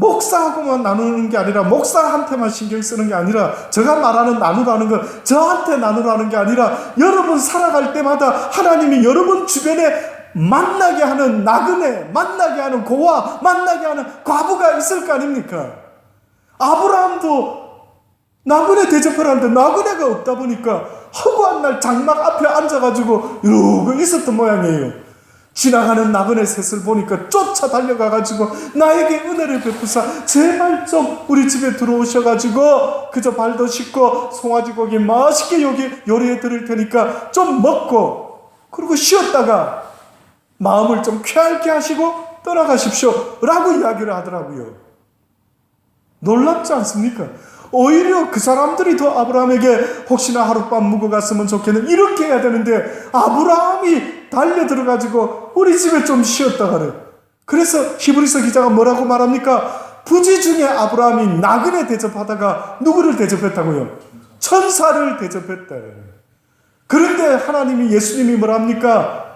목사하고만 나누는 게 아니라 목사한테만 신경 쓰는 게 아니라 제가 말하는 나누라는 건 저한테 나누라는 게 아니라 여러분 살아갈 때마다 하나님이 여러분 주변에 만나게 하는 나그네, 만나게 하는 고아, 만나게 하는 과부가 있을 거 아닙니까? 아브라함도 나그네 대접하라는데 나그네가 없다 보니까 허구한 날 장막 앞에 앉아가지고 이러고 있었던 모양이에요. 지나가는 나그네 셋을 보니까 쫓아 달려가가지고 나에게 은혜를 베푸사 제발 좀 우리 집에 들어오셔가지고 그저 발도 씻고 송아지 고기 맛있게 여기 요리해 드릴 테니까 좀 먹고 그리고 쉬었다가 마음을 좀 쾌활게 하시고 떠나가십시오 라고 이야기를 하더라고요. 놀랍지 않습니까? 오히려 그 사람들이 더 아브라함에게 혹시나 하룻밤 묵어 갔으면 좋겠는 이렇게 해야 되는데 아브라함이 달려 들어가지고 우리 집에 좀 쉬었다 가래. 그래서 히브리서 기자가 뭐라고 말합니까? 부지 중에 아브라함이 나그네 대접하다가 누구를 대접했다고요? 천사를 대접했다. 그런데 하나님이 예수님이 뭐랍니까?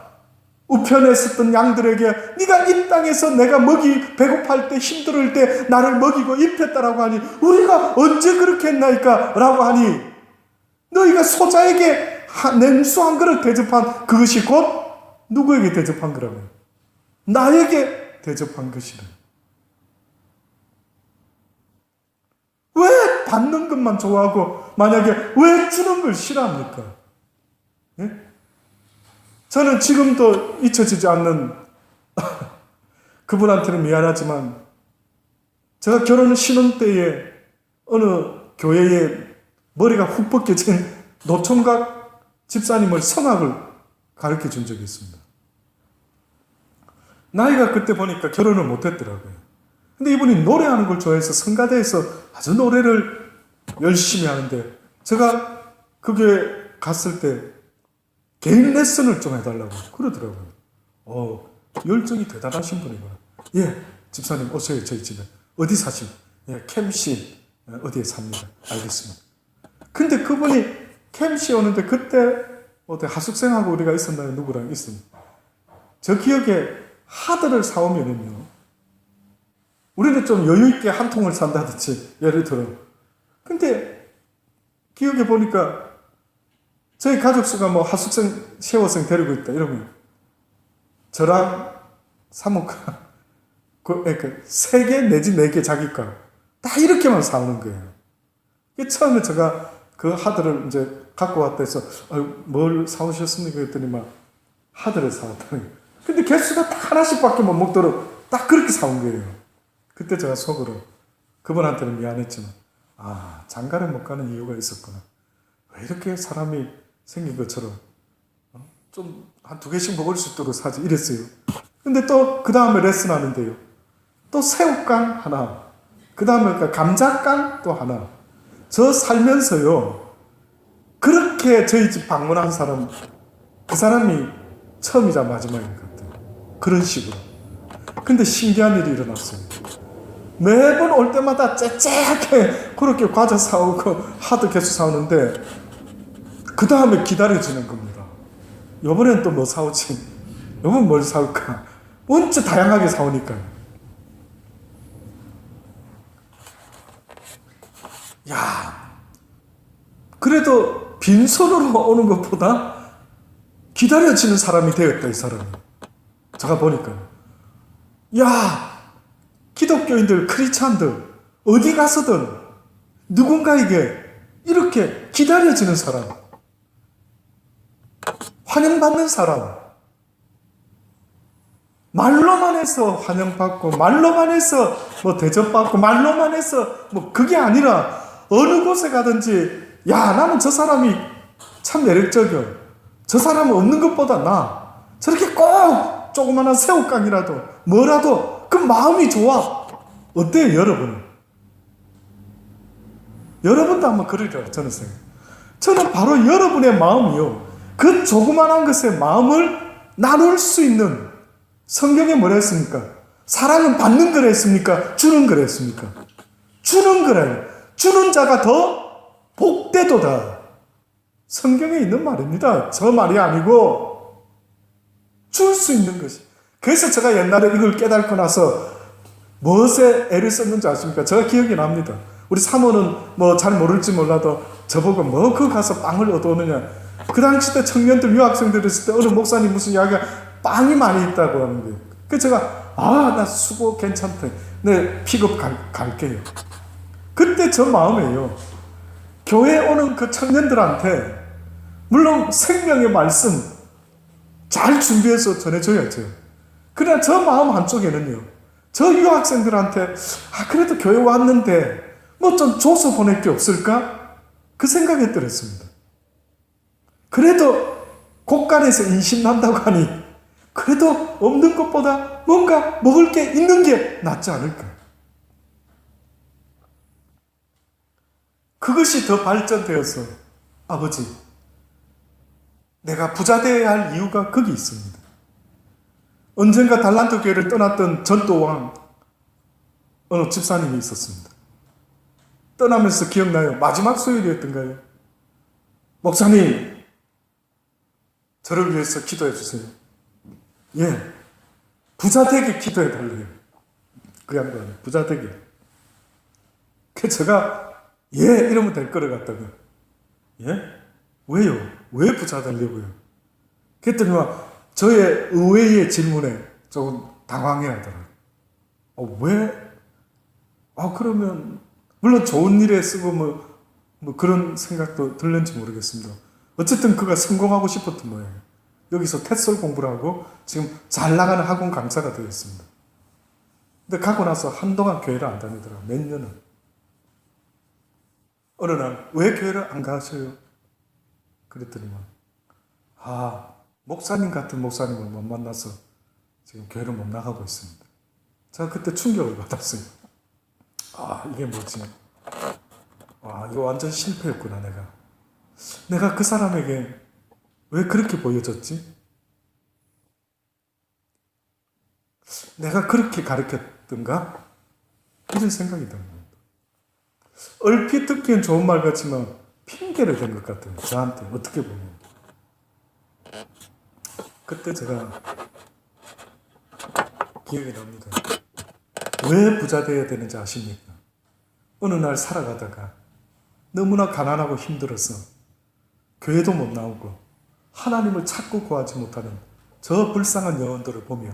우편에 섰던 양들에게 네가 이 땅에서 내가 배고플 때 힘들 때 나를 먹이고 입혔다라고 하니 우리가 언제 그렇게 했나이까? 라고 하니 너희가 소자에게 냉수 한 그릇 대접한 그것이 곧 누구에게 대접한 거라고요? 나에게 대접한 것이라. 왜 받는 것만 좋아하고 만약에 왜 주는 걸 싫어합니까? 예? 저는 지금도 잊혀지지 않는 그분한테는 미안하지만 제가 결혼 신혼 때에 어느 교회에 머리가 훅 벗겨진 노총각 집사님을 성악을 가르쳐 준 적이 있습니다. 나이가 그때 보니까 결혼을 못했더라고요. 근데 이분이 노래하는 걸 좋아해서 성가대에서 아주 노래를 열심히 하는데 제가 그 교회 갔을 때 개인 레슨을 좀 해달라고 그러더라고요. 열정이 대단하신 분이구나. 예, 집사님 오세요 저희 집에. 어디 사십? 예, 캠시 어디에 삽니다. 알겠습니다. 근데 그분이 캠시 오는데 그때 어디 하숙생하고 우리가 있었나요? 누구랑 있습니다. 저 기억에 하드를 사오면은요. 우리는 좀 여유 있게 한 통을 산다든지 예를 들어. 근데 기억해 보니까 저희 가족 수가 뭐 하숙생, 쉐어생 데리고 있다 이러면 저랑 사모가 그러니까 3개 내지 4개 자기 거 다 이렇게만 사오는 거예요. 처음에 제가 그 하드를 이제 갖고 왔다 해서 뭘 사오셨습니까? 그랬더니 막 하드를 사왔다는 거예요. 근데 개수가 딱 하나씩밖에 못 먹도록 딱 그렇게 사온 거예요. 그때 제가 속으로 그분한테는 미안했지만 장가를 못 가는 이유가 있었구나. 왜 이렇게 사람이 생긴 것처럼 좀 한 2개씩 먹을 수 있도록 사지 이랬어요. 근데 또 그 다음에 레슨 하는데요. 또 새우깡 하나, 그 다음에 감자깡 또 하나. 저 살면서요. 그렇게 저희 집 방문한 사람, 그 사람이 처음이자 마지막인 것 같아요. 그런 식으로. 근데 신기한 일이 일어났어요. 매번 올 때마다 째째하게 그렇게 과자 사오고 하드 개수 사오는데 그 다음에 기다려지는 겁니다. 요번엔 또 뭐 사오지? 요번 뭘 사올까? 원체 다양하게 사오니까요. 야, 그래도 빈손으로 오는 것보다 기다려지는 사람이 되었다, 이 사람이. 제가 보니까. 야, 기독교인들, 크리스찬들, 어디 가서든 누군가에게 이렇게 기다려지는 사람, 환영받는 사람, 말로만 해서 환영받고, 말로만 해서 뭐 대접받고, 말로만 해서 뭐 그게 아니라 어느 곳에 가든지, 야, 나는 저 사람이 참 매력적이야. 저 사람은 없는 것보다 나. 저렇게 꼭 조그마한 새우깡이라도 뭐라도 그 마음이 좋아. 어때요, 여러분은? 여러분도 한번 그러리라, 저는 생각해요. 저는 바로 여러분의 마음이요. 그 조그만한 것의 마음을 나눌 수 있는 성경에 뭐라 했습니까? 사랑은 받는 거라 했습니까? 주는 거라 했습니까? 주는 거래요. 주는 자가 더 복되도다. 성경에 있는 말입니다. 저 말이 아니고 줄 수 있는 것이. 그래서 제가 옛날에 이걸 깨닫고 나서 무엇에 애를 썼는지 아십니까? 제가 기억이 납니다. 우리 사모는 뭐 잘 모를지 몰라도 저보고 뭐 그 가서 빵을 얻어오느냐. 그 당시 때 청년들, 유학생들 있을 때 어느 목사님 무슨 이야기가 빵이 많이 있다고 하는 거예요. 그래서 제가 나 수고 괜찮대. 네, 픽업 갈게요. 그때 저 마음에요. 교회 오는 그 청년들한테 물론 생명의 말씀 잘 준비해서 전해줘야죠. 그러나 저 마음 한쪽에는요. 저 유학생들한테 그래도 교회 왔는데 뭐 좀 줘서 보낼 게 없을까? 그 생각이 들었습니다. 그래도 곳간에서 인심 난다고 하니 그래도 없는 것보다 뭔가 먹을 게 있는 게 낫지 않을까? 그것이 더 발전되어서 아버지, 내가 부자 되어야 할 이유가 거기 있습니다. 언젠가 달란트 교회를 떠났던 전도왕 어느 집사님이 있었습니다. 떠나면서 기억나요? 마지막 소일이었던가요? 목사님, 저를 위해서 기도해 주세요. 예, 부자 되게 기도해 달래요. 그 양반 부자 되게. 그 제가 이러면 될 거를 갖다가 왜요? 왜 부자 되려고요? 그랬더니 저의 의외의 질문에 조금 당황해 하더라고요. 왜? 그러면 물론 좋은 일에 쓰고 뭐 그런 생각도 들는지 모르겠습니다. 어쨌든 그가 성공하고 싶었던 모양이에요. 여기서 탯솔 공부를 하고 지금 잘 나가는 학원 강사가 되었습니다. 근데 가고 나서 한동안 교회를 안 다니더라고요. 몇 년은. 어느 날 왜 교회를 안 가셔요? 그랬더니 목사님 같은 목사님을 못 만나서 지금 교회를 못 나가고 있습니다. 제가 그때 충격을 받았어요. 이게 뭐지? 이거 완전 실패였구나, 내가 그 사람에게 왜 그렇게 보여졌지? 내가 그렇게 가르쳤던가? 이런 생각이 듭니다. 얼핏 듣기엔 좋은 말 같지만 핑계를 댄 것 같아요. 저한테 어떻게 보면. 그때 제가 기억이 납니다. 왜 부자 되어야 되는지 아십니까? 어느 날 살아가다가 너무나 가난하고 힘들어서 교회도 못 나오고 하나님을 찾고 구하지 못하는 저 불쌍한 영혼들을 보며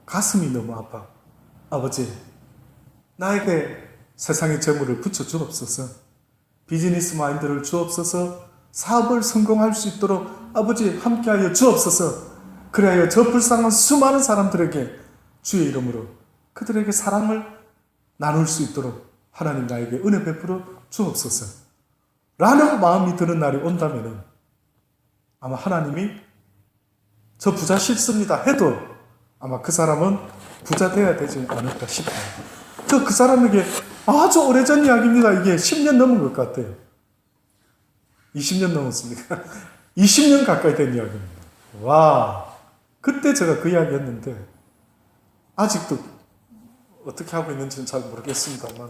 가슴이 너무 아파. 아버지, 나에게 세상의 재물을 붙여주옵소서. 비즈니스 마인드를 주옵소서. 사업을 성공할 수 있도록 아버지 함께하여 주옵소서. 그래야 저 불쌍한 수많은 사람들에게 주의 이름으로 그들에게 사랑을 나눌 수 있도록 하나님 나에게 은혜 베풀어 주옵소서. 라는 마음이 드는 날이 온다면 아마 하나님이 저 부자 싫습니다 해도 아마 그 사람은 부자 되어야 되지 않을까 싶어요. 저 그 사람에게 아주 오래전 이야기입니다. 이게 10년 넘은 것 같아요. 20년 넘었습니까? 20년 가까이 된 이야기입니다. 그때 제가 그 이야기 했는데 아직도 어떻게 하고 있는지는 잘 모르겠습니다만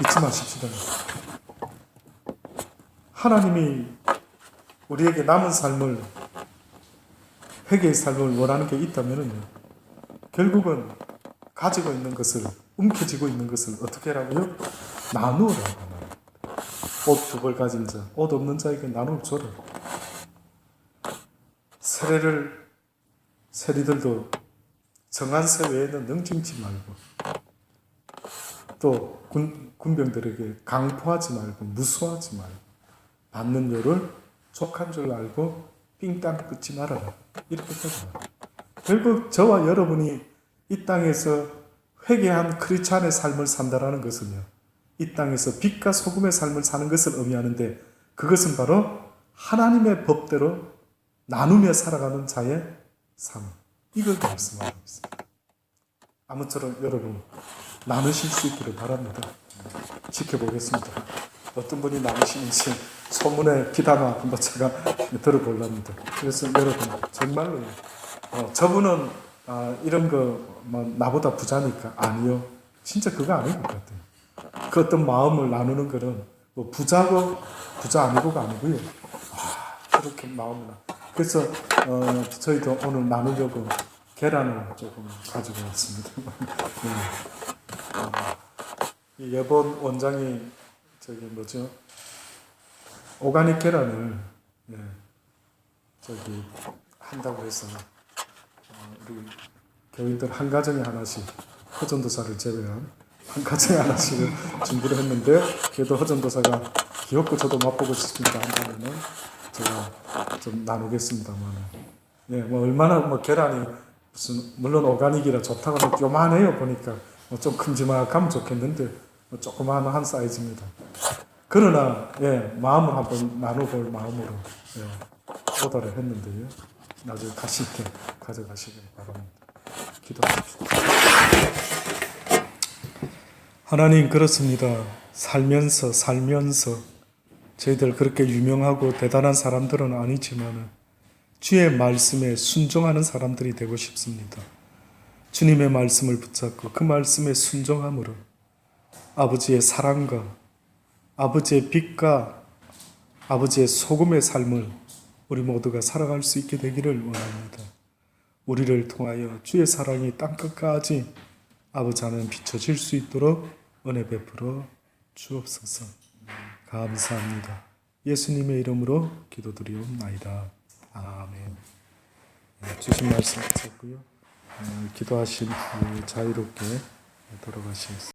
잊지 마십시다. 하나님이 우리에게 남은 삶을, 회개의 삶을 원하는 게 있다면 결국은 가지고 있는 것을, 움켜쥐고 있는 것을 어떻게 하라고요? 나누라고 하나요. 옷 2벌 가진 자, 옷 없는 자에게 나누어 줘라. 세리들도 정한 세 외에는 능징치 말고 또 군병들에게 강포하지 말고 무수하지 말고 받는 요를 족한 줄 알고 삥땅 끊지 말아라. 이렇게 되잖아요. 결국 저와 여러분이 이 땅에서 회개한 크리스찬의 삶을 산다라는 것은요, 이 땅에서 빛과 소금의 삶을 사는 것을 의미하는데 그것은 바로 하나님의 법대로 나누며 살아가는 자의 삶. 이걸 말씀하고 있습니다. 아무쪼록 여러분 나누실 수 있기를 바랍니다. 지켜보겠습니다. 어떤 분이 나누시는지 소문에 귀담아 한번 제가 들어보랍니다. 그래서 여러분 정말로 저분은 이런 거 뭐 나보다 부자니까 아니요. 진짜 그거 아닌 것 같아요. 그 어떤 마음을 나누는 거는 뭐 부자고 부자 아니고가 아니고요. 그렇게 마음을 그래서 저희도 오늘 나누려고 계란을 조금 가지고 왔습니다. 네. 이 여본 원장이 저기 뭐죠? 오가닉 계란을 저기 한다고 해서 우리 교인들 한 가정에 하나씩 허전도사를 제외한 한 가정에 하나씩을 준비를 했는데 그래도 허전도사가 귀엽고 저도 맛보고 싶습니다 한다면은 제가 좀 나누겠습니다만 뭐 얼마나 뭐 계란이 무슨 물론 오가닉이라 좋다고 하면 요만해요 보니까 좀 큼지막하면 좋겠는데 조그마한 사이즈입니다. 그러나 마음을 한번 나눠볼 마음으로 오더를 했는데요. 나중에 가실 때 가져가시길 바랍니다. 기도합시다. 하나님 그렇습니다. 살면서 저희들 그렇게 유명하고 대단한 사람들은 아니지만 주의 말씀에 순종하는 사람들이 되고 싶습니다. 주님의 말씀을 붙잡고 그 말씀에 순종함으로 아버지의 사랑과 아버지의 빛과 아버지의 소금의 삶을 우리 모두가 살아갈 수 있게 되기를 원합니다. 우리를 통하여 주의 사랑이 땅끝까지 아버지 안에 비춰질 수 있도록 은혜 베풀어 주옵소서. 감사합니다. 예수님의 이름으로 기도드리옵나이다. 아멘. 주신 말씀 붙잡고요. 기도하신 자유롭게 돌아가시겠습니다.